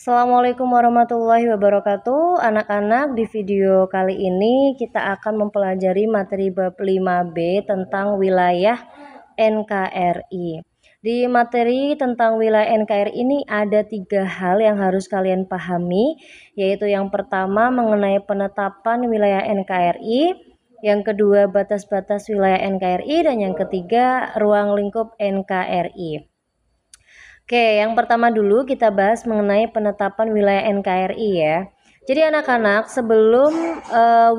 Assalamualaikum warahmatullahi wabarakatuh. Anak-anak, di video kali ini kita akan mempelajari materi bab 5B tentang wilayah NKRI. Di materi tentang wilayah NKRI ini ada 3 hal yang harus kalian pahami, yaitu yang pertama mengenai penetapan wilayah NKRI, yang kedua batas-batas wilayah NKRI, dan yang ketiga ruang lingkup NKRI. Oke, yang pertama dulu kita bahas mengenai penetapan wilayah NKRI ya. Jadi anak-anak, sebelum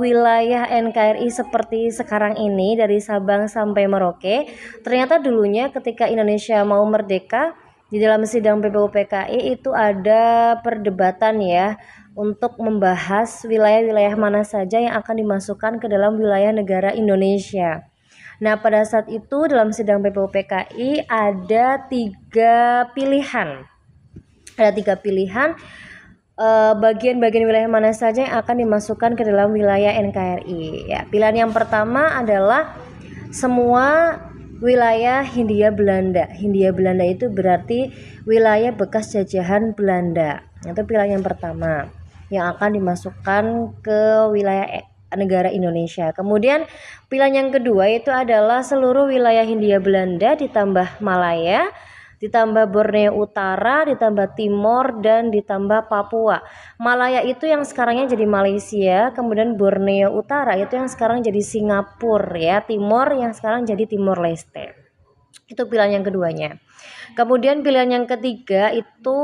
wilayah NKRI seperti sekarang ini dari Sabang sampai Merauke, ternyata dulunya ketika Indonesia mau merdeka, di dalam sidang BPUPKI itu ada perdebatan ya untuk membahas wilayah-wilayah mana saja yang akan dimasukkan ke dalam wilayah negara Indonesia. Nah, pada saat itu dalam sidang BPUPKI ada 3 pilihan. Ada 3 pilihan bagian-bagian wilayah mana saja yang akan dimasukkan ke dalam wilayah NKRI. Ya, pilihan yang pertama adalah semua wilayah Hindia Belanda. Hindia Belanda itu berarti wilayah bekas jajahan Belanda. Itu pilihan yang pertama yang akan dimasukkan ke wilayah negara Indonesia. Kemudian pilihan yang kedua itu adalah seluruh wilayah Hindia Belanda ditambah Malaya, ditambah Borneo Utara, ditambah Timor, dan ditambah Papua. Malaya itu yang sekarangnya jadi Malaysia, kemudian Borneo Utara itu yang sekarang jadi Singapura ya, Timor yang sekarang jadi Timor Leste. Itu pilihan yang keduanya. Kemudian pilihan yang ketiga itu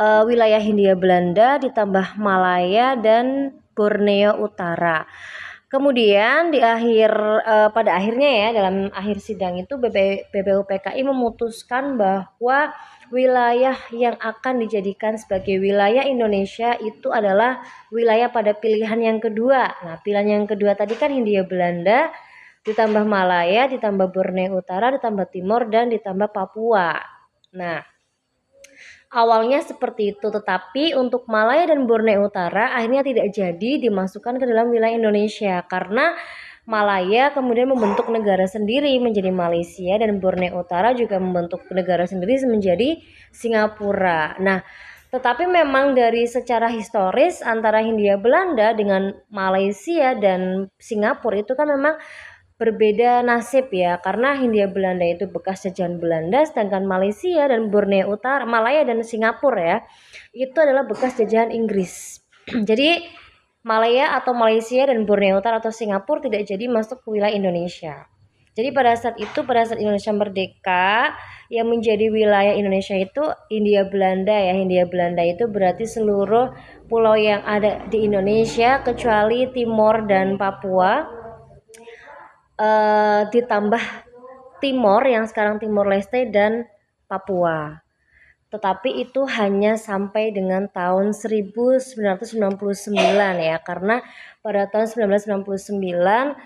wilayah Hindia Belanda ditambah Malaya dan Borneo Utara. Kemudian pada akhirnya ya dalam akhir sidang itu BPUPKI memutuskan bahwa wilayah yang akan dijadikan sebagai wilayah Indonesia itu adalah wilayah pada pilihan yang kedua. Nah, pilihan yang kedua tadi kan Hindia Belanda ditambah Malaya, ditambah Borneo Utara, ditambah Timor, dan ditambah Papua. Nah, awalnya seperti itu, tetapi untuk Malaya dan Borneo Utara akhirnya tidak jadi dimasukkan ke dalam wilayah Indonesia karena Malaya kemudian membentuk negara sendiri menjadi Malaysia dan Borneo Utara juga membentuk negara sendiri menjadi Singapura. Nah, tetapi memang dari secara historis antara Hindia Belanda dengan Malaysia dan Singapura itu kan memang berbeda nasib ya, karena Hindia Belanda itu bekas jajahan Belanda, sedangkan Malaysia dan Borneo Utara, Malaya dan Singapura ya, itu adalah bekas jajahan Inggris. Jadi Malaya atau Malaysia dan Borneo Utara atau Singapura tidak jadi masuk ke wilayah Indonesia. Jadi pada saat Indonesia merdeka, yang menjadi wilayah Indonesia itu Hindia Belanda ya. Hindia Belanda itu berarti seluruh pulau yang ada di Indonesia kecuali Timor dan Papua. Ditambah Timor yang sekarang Timor Leste dan Papua. Tetapi itu hanya sampai dengan tahun 1999 ya, karena pada tahun 1999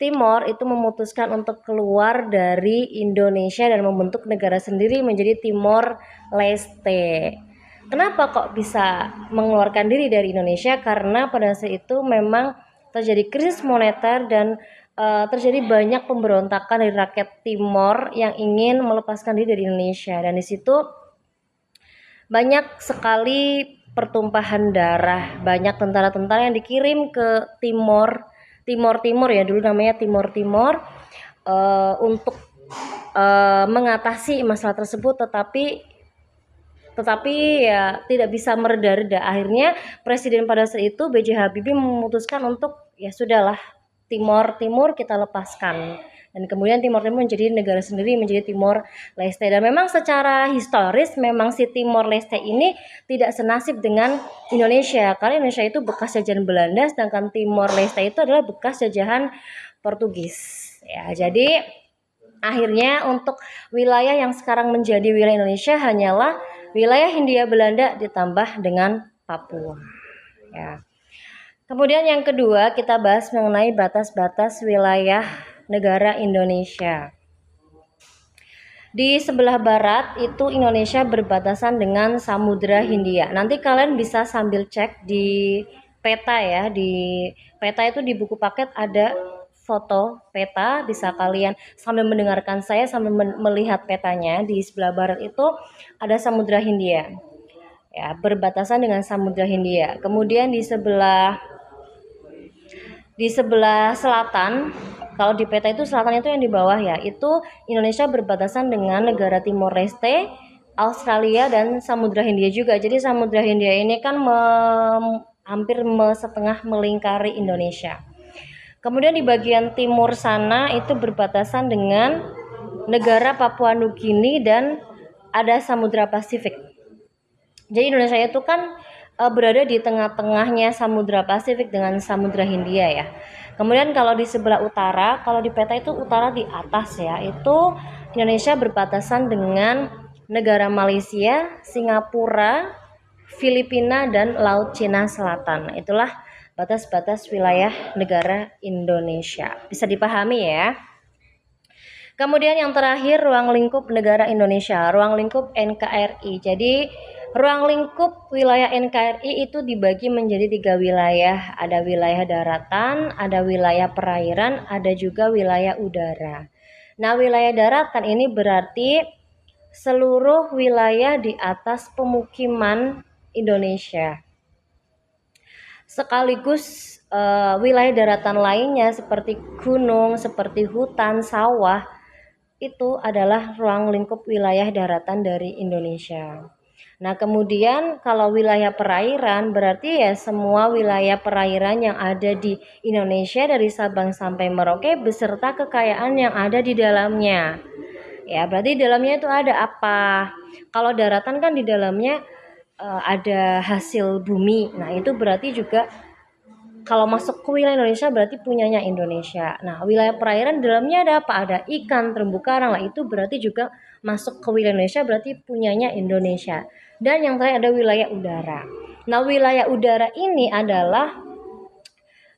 Timor itu memutuskan untuk keluar dari Indonesia dan membentuk negara sendiri menjadi Timor Leste. Kenapa kok bisa mengeluarkan diri dari Indonesia? Karena pada saat itu memang terjadi krisis moneter dan terjadi banyak pemberontakan dari rakyat Timor yang ingin melepaskan diri dari Indonesia, dan di situ banyak sekali pertumpahan darah, banyak tentara-tentara yang dikirim ke Timor ya, dulu namanya Timor untuk mengatasi masalah tersebut, tetapi ya tidak bisa mereda-reda. Akhirnya presiden pada saat itu B.J. Habibie memutuskan untuk ya sudahlah, Timor kita lepaskan, dan kemudian Timor menjadi negara sendiri menjadi Timor Leste. Dan memang secara historis memang si Timor Leste ini tidak senasib dengan Indonesia, karena Indonesia itu bekas jajahan Belanda, sedangkan Timor Leste itu adalah bekas jajahan Portugis ya. Jadi akhirnya untuk wilayah yang sekarang menjadi wilayah Indonesia hanyalah wilayah Hindia Belanda ditambah dengan Papua ya. Kemudian yang kedua kita bahas mengenai batas-batas wilayah negara Indonesia. Di sebelah barat itu Indonesia berbatasan dengan Samudra Hindia. Nanti kalian bisa sambil cek di peta ya. Di peta itu di buku paket ada foto peta, bisa kalian sambil mendengarkan saya sambil melihat petanya. Di sebelah barat itu ada Samudra Hindia. ya, berbatasan dengan Samudra Hindia. Kemudian di sebelah selatan, kalau di peta itu selatan itu yang di bawah ya, itu Indonesia berbatasan dengan negara Timor Leste, Australia dan Samudra Hindia juga. Jadi Samudra Hindia ini kan hampir setengah melingkari Indonesia. Kemudian di bagian timur sana itu berbatasan dengan negara Papua Nugini dan ada Samudra Pasifik. Jadi Indonesia itu kan berada di tengah-tengahnya Samudra Pasifik dengan Samudra Hindia ya. Kemudian kalau di sebelah utara, kalau di peta itu utara di atas ya, itu Indonesia berbatasan dengan negara Malaysia, Singapura, Filipina dan Laut Cina Selatan. Itulah batas-batas wilayah negara Indonesia. Bisa dipahami ya. Kemudian yang terakhir ruang lingkup negara Indonesia, ruang lingkup NKRI. Jadi ruang lingkup wilayah NKRI itu dibagi menjadi 3 wilayah. Ada wilayah daratan, ada wilayah perairan, ada juga wilayah udara. Nah, wilayah daratan ini berarti seluruh wilayah di atas pemukiman Indonesia. Sekaligus wilayah daratan lainnya seperti gunung, seperti hutan, sawah, itu adalah ruang lingkup wilayah daratan dari Indonesia. Nah, kemudian kalau wilayah perairan berarti ya semua wilayah perairan yang ada di Indonesia dari Sabang sampai Merauke beserta kekayaan yang ada di dalamnya. Ya, berarti di dalamnya itu ada apa? Kalau daratan kan di dalamnya ada hasil bumi. Nah, itu berarti juga kalau masuk ke wilayah Indonesia berarti punyanya Indonesia. Nah, wilayah perairan dalamnya ada apa? Ada ikan, terumbu karang lah, itu berarti juga masuk ke wilayah Indonesia berarti punyanya Indonesia. Dan yang terakhir ada wilayah udara. Nah, wilayah udara ini adalah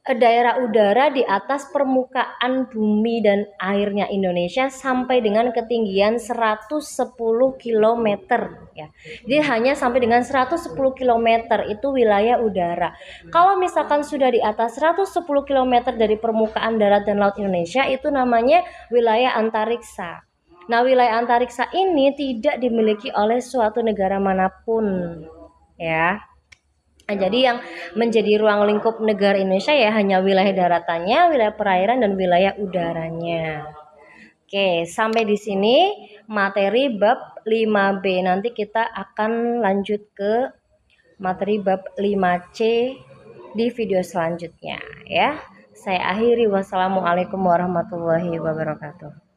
daerah udara di atas permukaan bumi dan airnya Indonesia sampai dengan ketinggian 110 km ya. Jadi hanya sampai dengan 110 km itu wilayah udara. Kalau misalkan sudah di atas 110 km dari permukaan darat dan laut Indonesia itu namanya wilayah antariksa. Nah, wilayah antariksa ini tidak dimiliki oleh suatu negara manapun ya. Nah, jadi yang menjadi ruang lingkup negara Indonesia ya hanya wilayah daratannya, wilayah perairan, dan wilayah udaranya. Oke, sampai di sini materi bab 5B. Nanti kita akan lanjut ke materi bab 5C di video selanjutnya ya. Saya akhiri, wassalamualaikum warahmatullahi wabarakatuh.